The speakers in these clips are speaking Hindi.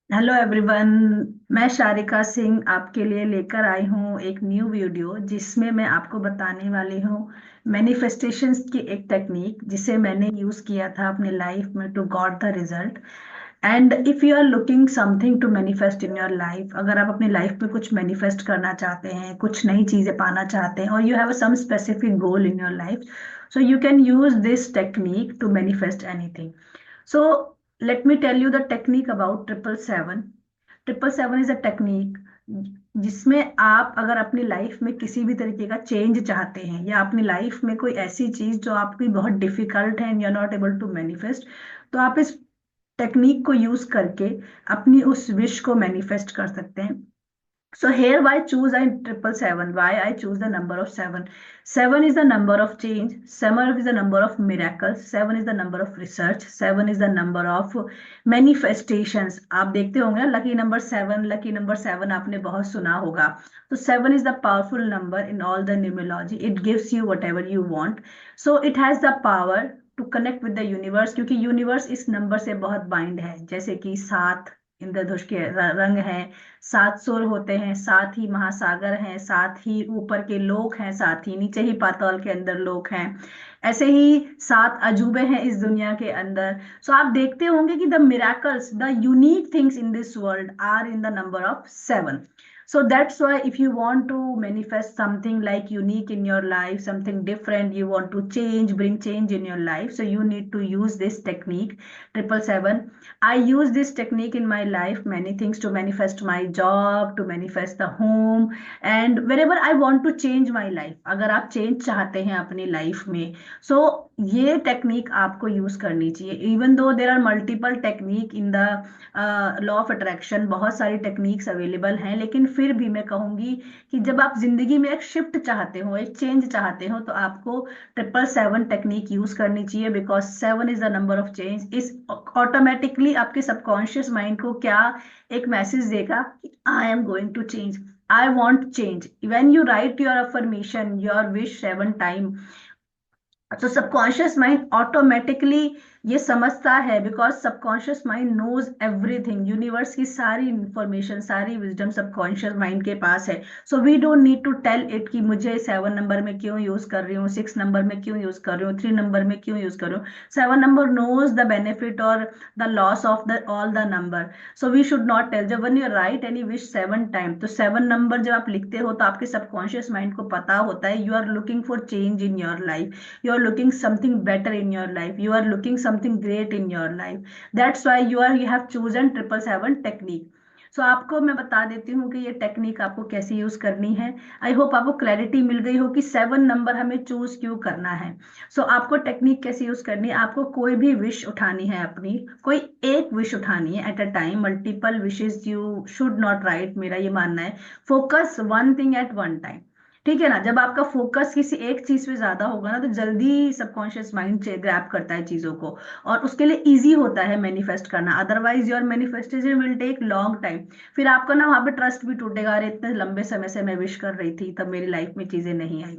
Hello everyone. मैं शारिका सिंह आपके लिए लेकर आई हूँ एक न्यू वीडियो जिसमें मैं आपको बताने वाली हूँ मैनिफेस्टेशंस की एक टेक्निक जिसे मैंने यूज़ किया था अपने लाइफ में to got the result. And if you are looking something to manifest in your life, अगर आप अपनी लाइफ में कुछ मैनिफेस्ट करना चाहते हैं, कुछ नई चीज़ें पाना चाहते हैं, और you have some specific goal in your life, so you can use this technique to manifest anything. So let me tell you the technique about 777. 777 is a technique जिसमें आप अगर अपनी लाइफ में किसी भी तरीके का चेंज चाहते हैं या अपनी लाइफ में कोई ऐसी चीज जो आपकी बहुत डिफिकल्ट है and you are not able to manifest, तो आप इस टेक्निक को यूज करके अपनी उस विश को मैनिफेस्ट कर सकते हैं। So here why choose I 777? Why I choose the number of seven? Seven is the number of change. Seven is the number of miracles. Seven is the number of research. Seven is the number of manifestations. आप देखते होंगे ना, lucky number seven, lucky number seven आपने बहुत सुना होगा। तो seven is the powerful number in all the numerology. It gives you whatever you want. So it has the power to connect with the universe, क्योंकि यूनिवर्स इस नंबर से बहुत बाइंड है। जैसे कि सात इंद्रधनुष के रंग हैं, सात सुर होते हैं, साथ ही महासागर हैं, साथ ही ऊपर के लोक हैं, साथ ही नीचे ही पाताल के अंदर लोक हैं। ऐसे ही सात अजूबे हैं इस दुनिया के अंदर। सो आप देखते होंगे कि the miracles, the unique things in this world are in the number of seven. So that's why if you want to manifest something like unique in your life, something different, you want to change, bring change in your life, so you need to use this technique, 777. I use this technique in my life, many things, to manifest my job, to manifest the home, and wherever I want to change my life. अगर आप change चाहते हैं अपनी life में, so ये टेक्निक आपको यूज करनी चाहिए। Even though there are multiple technique in the law of attraction, बहुत सारी टेक्निक्स अवेलेबल हैं, लेकिन फिर भी मैं कहूंगी कि जब आप जिंदगी में एक शिफ्ट चाहते हो, एक चेंज चाहते हो, तो आपको 777 टेक्निक यूज करनी चाहिए, because seven is the number of change. इस ऑटोमेटिकली आपके सबकॉन्शियस माइंड को क्या एक मैसेज देगा कि I am going to change, I want change. When you write your affirmation, your wish 7 time, तो सबकॉन्शियस माइंड ऑटोमेटिकली ये समझता है, because subconscious mind knows everything. Universe की सारी इंफॉर्मेशन, सारी विजडम सबकॉन्शियस माइंड के पास है। So we don't need to tell it कि मुझे 7 नंबर में क्यों यूज कर रही हूँ, 6 नंबर में क्यों यूज कर रही हूँ, 3 नंबर में क्यों यूज कर रही हूँ। 7 नंबर नोज द बेनिफिट और the loss of the all the number. So we should not tell. जब when you write any wish 7 time, तो 7 नंबर जब आप लिखते हो तो आपके सबकॉन्शियस माइंड को पता होता है you are looking for change in your life, you are looking something better in your life, you are looking something great in your life. That's why you have chosen 777 technique. So आपको मैं बता देती हूँ कि ये टेक्निक आपको कैसे यूज करनी है। आई होप आपको क्लैरिटी मिल गई हो कि 7 नंबर हमें चूज क्यों करना है। सो आपको टेक्निक कैसे यूज करनी है, आपको कोई भी विश उठानी है, अपनी कोई एक विश उठानी है at a time. Multiple wishes you should not right, मेरा ये मानना है। Focus one thing at one time, ठीक है ना। जब आपका फोकस किसी एक चीज पे ज्यादा होगा ना, तो जल्दी सबकॉन्शियस माइंड ग्रैब करता है चीजों को, और उसके लिए इजी होता है मैनिफेस्ट करना। Otherwise your manifestation will take long time. फिर आपका ना वहां पे ट्रस्ट भी टूटेगा, अरे इतने लंबे समय से मैं विश कर रही थी, तब मेरी लाइफ में चीजें नहीं आई।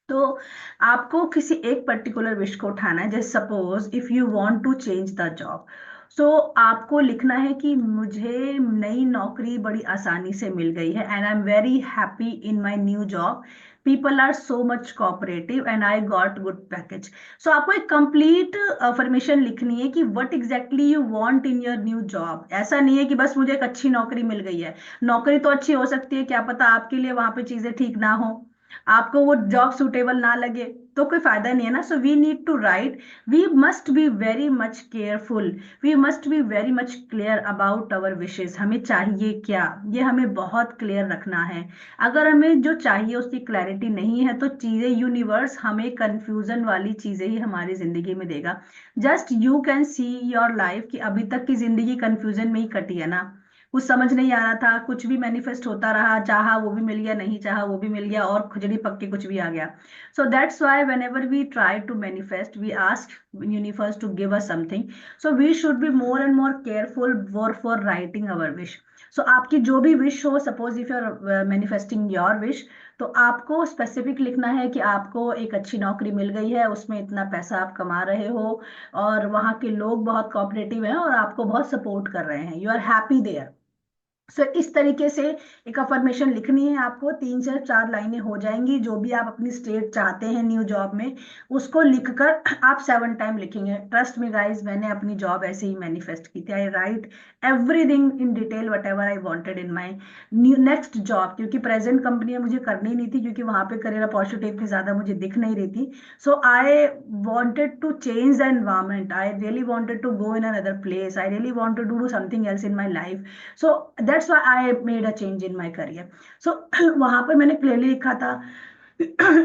तो आपको किसी एक पर्टिकुलर विश को उठाना है। जैसे suppose if you want to change the job, so आपको लिखना है कि मुझे नई नौकरी बड़ी आसानी से मिल गई है and I am very happy in my new job, people are so much cooperative and I got good package. So आपको एक कंप्लीट अफर्मेशन लिखनी है कि what exactly you want in your new job. ऐसा नहीं है कि बस मुझे एक अच्छी नौकरी मिल गई है। नौकरी तो अच्छी हो सकती है, क्या पता आपके लिए वहां पे चीजें ठीक ना हो, आपको वो जॉब सुटेबल ना लगे, तो कोई फायदा नहीं है ना। So we need to write, we must be very much careful, we must be very much clear about our wishes. हमें चाहिए क्या, ये हमें बहुत क्लियर रखना है। अगर हमें जो चाहिए उसकी क्लैरिटी नहीं है, तो चीजें, यूनिवर्स हमें कंफ्यूजन वाली चीजें ही हमारी जिंदगी में देगा। Just you can see your life कि अभी तक की जिंदगी कंफ्यूजन में ही कटी है ना। कुछ समझ नहीं आ रहा था, कुछ भी मैनिफेस्ट होता रहा, चाहा वो भी मिल गया, नहीं चाहा वो भी मिल गया, और खिचड़ी पक के कुछ भी आ गया। So that's why whenever we try to manifest, we ask universe to give us something. So we should be more and more careful for writing our wish. So आपकी जो भी विश हो, suppose if you are manifesting your wish, तो आपको स्पेसिफिक लिखना है कि आपको एक अच्छी नौकरी मिल गई है, उसमें इतना पैसा आप कमा रहे हो, और वहाँ के लोग बहुत कोऑपरेटिव हैं और आपको बहुत सपोर्ट कर रहे हैं, यू आर हैप्पी देयर। सो इस तरीके से एक अफर्मेशन लिखनी है आपको, 3 से 4 लाइनें हो जाएंगी। जो भी आप अपनी स्टेट चाहते हैं न्यू जॉब में, उसको लिखकर आप 7 टाइम लिखेंगे। ट्रस्ट मी गाइज, मैंने अपनी जॉब ऐसे ही मैनिफेस्ट की थी। I write everything in detail whatever I wanted in my new next job, क्योंकि प्रेजेंट कंपनी मुझे करनी नहीं थी, क्योंकि वहां पे करियर अपॉर्चुनिटी इतनी ज्यादा मुझे दिख नहीं रही थी। So I wanted to change the environment, I really wanted to go in another place, I really wanted to do something else in my life. So that's why I made a change in my career. So वहां पर मैंने क्लियरली लिखा था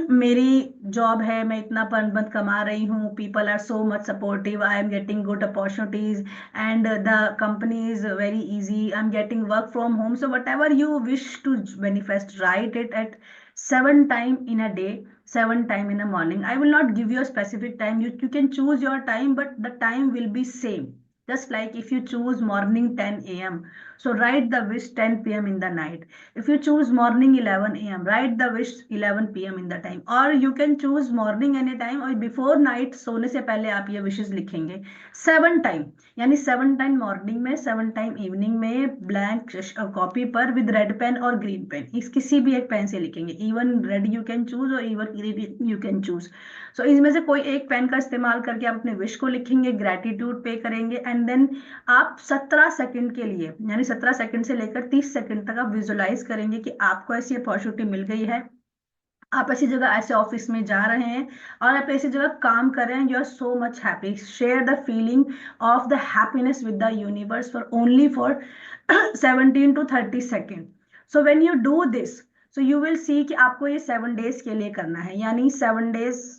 मेरी जॉब है, मैं इतना पर कमा रही हूँ, people are so much supportive, I am getting good opportunities and the company is very easy, I am getting work from home. So whatever you wish to manifest, write it at 7 time in a day, 7 time in the morning. I will not give you a specific time. You can choose your time, but the time will be same. Just like if you choose morning 10 a.m. So write the wish 10 p.m. in the night. If you choose morning 11 a.m. write the wish 11 p.m. in the time. Or you can choose morning anytime, और before night सोने से पहले आप ये wishes लिखेंगे 7 टाइम, यानी 7 टाइम मॉर्निंग में, 7 टाइम इवनिंग में, ब्लैंक कॉपी पर विद रेड पेन और ग्रीन पेन, इस किसी भी एक पेन से लिखेंगे। Even red you can choose और even green you can choose. So इसमें से कोई एक पेन का इस्तेमाल करके आप अपने विश को लिखेंगे, ग्रेटिट्यूड पे करेंगे, एंड देन आप 17 सेकंड के लिए, यानी 17 सेकंड से लेकर 30 सेकंड तक आप विजुलाइज करेंगे कि आपको ऐसी अपॉर्चुनिटी मिल गई है, आप ऐसी जगह, ऐसे ऑफिस में जा रहे हैं और आप ऐसी जगह काम कर रहे हैं, you are so much happy. Share the feeling of the happiness with the universe for only for 17 to 30 second. So when you do this, so you will see कि आपको ये 7 डेज के लिए करना है, यानी 7 डेज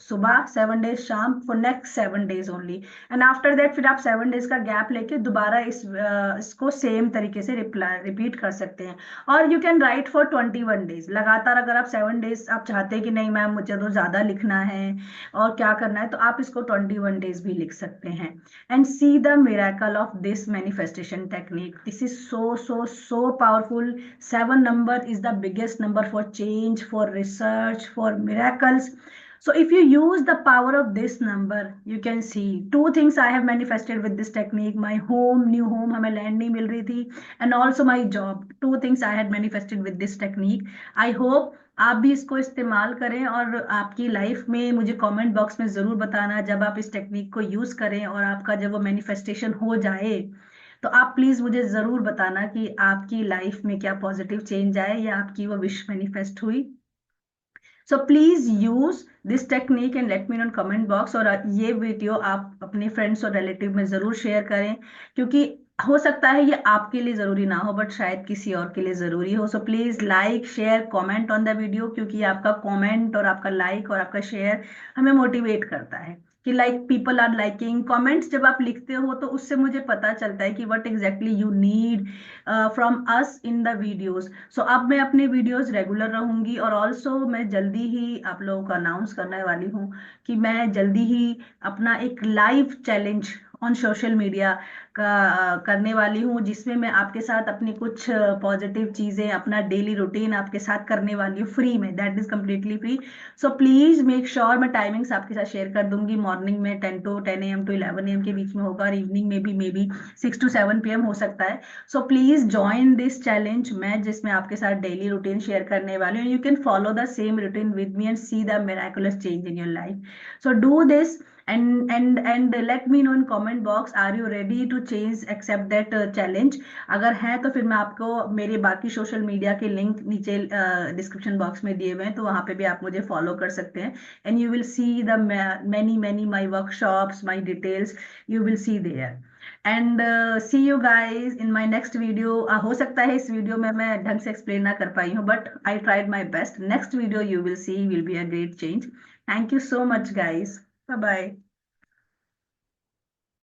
सुबह, 7 डेज शाम, for next 7 days only. And after that फिर आप 7 डेज का गैप लेके दोबारा इसको सेम तरीके से रिपीट कर सकते हैं। और you can write for 21 days लगातार। अगर आप 7 डेज आप चाहते हैं कि नहीं मैम मुझे तो ज्यादा लिखना है और क्या करना है, तो आप इसको 21 डेज भी लिख सकते हैं। And see the miracle of this manifestation technique, this is so so so powerful. 7 number is the biggest number for change, for research, for miracles. So if you use the power of this number, you can see 2 things I have manifested with this technique. My home, new home, हमें लैंड नहीं मिल रही थी, and also my job. 2 things I had manifested with this technique. I hope आप भी इसको इस्तेमाल करें और आपकी लाइफ में मुझे कमेंट बॉक्स में जरूर बताना जब आप इस टेक्निक को यूज करें और आपका जब वो मैनिफेस्टेशन हो जाए, तो आप प्लीज मुझे जरूर बताना कि आपकी लाइफ में क्या पॉजिटिव चेंज आए या आपकी वो विश मैनिफेस्ट हुई। So please use this technique and let me know in comment box. और ये वीडियो आप अपने फ्रेंड्स और रिलेटिव में जरूर शेयर करें, क्योंकि हो सकता है ये आपके लिए जरूरी ना हो बट शायद किसी और के लिए जरूरी हो। So please like, share, comment on the video, क्योंकि आपका कमेंट और आपका लाइक और आपका शेयर हमें मोटिवेट करता है कि like people are liking. Comments जब आप लिखते हो तो उससे मुझे पता चलता है कि what exactly you need from us in the videos. So अब मैं अपने वीडियोस रेगुलर रहूंगी, और ऑल्सो मैं जल्दी ही आप लोगों को अनाउंस करने वाली हूँ कि मैं जल्दी ही अपना एक live challenge on social media का करने वाली हूँ, जिसमें मैं आपके साथ अपनी कुछ पॉजिटिव चीजें, अपना डेली रूटीन आपके साथ करने वाली हूँ फ्री में, that is completely free. So please make sure, मैं टाइमिंग्स आपके साथ शेयर कर दूंगी। मॉर्निंग में 10 AM to 11 AM के बीच में होगा, और इवनिंग में भी मे बी 6 to 7 PM हो सकता है। So please join this challenge, मैं जिसमें आपके साथ डेली रूटीन शेयर करने वाली हूँ। You can follow the same routine with me and see the miraculous change in your life. So do this and let me know in comment box, are you ready to change, accept that challenge? अगर है तो फिर मैं आपको मेरे बाकी सोशल मीडिया के लिंक नीचे डिस्क्रिप्शन बॉक्स में दिए हुए हैं, तो वहां पे भी आप मुझे फॉलो कर सकते हैं। And you will see the many my workshops, my details, you will see there. And see you guys in my next video. हो सकता है इस वीडियो में मैं ढंग से एक्सप्लेन ना कर पाई हूँ, but I tried my best. Next video you will see will be a great change. Thank you so much guys, bye bye.